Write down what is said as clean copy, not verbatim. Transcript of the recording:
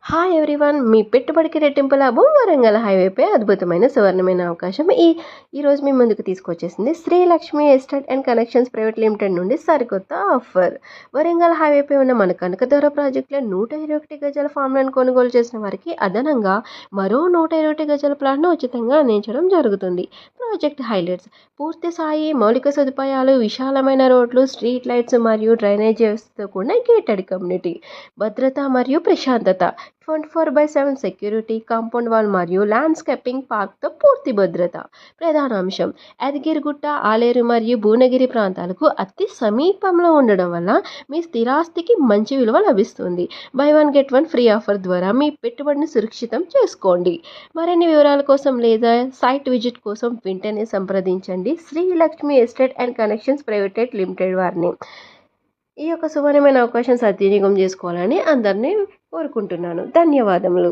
Hi everyone, మీ పెట్టుబడికి రెట్టింపు లాభం వరంగల్ హైవేపై అద్భుతమైన సువర్ణమైన అవకాశం. ఈరోజు మీ ముందుకు తీసుకొచ్చేసింది Srilakshmi estate and connections private limited నుండి సరికొత్త ఆఫర్. వరంగల్ హైవేపై ఉన్న మన కనకదుర్గ ప్రాజెక్టులో 121 గజాల ఫామ్లను కొనుగోలు చేసిన వారికి అదనంగా మరో 121 గజాల ప్లాట్ను ఉచితంగా అందించడం జరుగుతుంది. ప్రాజెక్ట్ హైలైట్స్: పూర్తి స్థాయి మౌలిక సదుపాయాలు, విశాలమైన రోడ్లు, స్ట్రీట్ లైట్స్ మరియు డ్రైనేజ్ వ్యవస్థతో కూడిన గేటెడ్ కమ్యూనిటీ, భద్రత మరియు ప్రశాంతత, 24/7 సెక్యూరిటీ, కాంపౌండ్ వాల్ మరియు ల్యాండ్స్కేపింగ్ పార్క్తో పూర్తి భద్రత. ప్రధాన అంశం: యాదగిరిగుట్ట, ఆలేరు మరియు భువనగిరి ప్రాంతాలకు అతి సమీపంలో ఉండడం వల్ల మీ స్థిరాస్తికి మంచి విలువ లభిస్తుంది. By one get one free offer ద్వారా మీ పెట్టుబడిని సురక్షితం చేసుకోండి. మరిన్ని వివరాల కోసం లేదా సైట్ విజిట్ కోసం వెంటనే సంప్రదించండి Srilakshmi estate and connections private limited వారిని. ఈ యొక్క సువర్ణమైన అవకాశం సద్వినియోగం చేసుకోవాలని అందరినీ కోరుకుంటున్నాను. ధన్యవాదములు.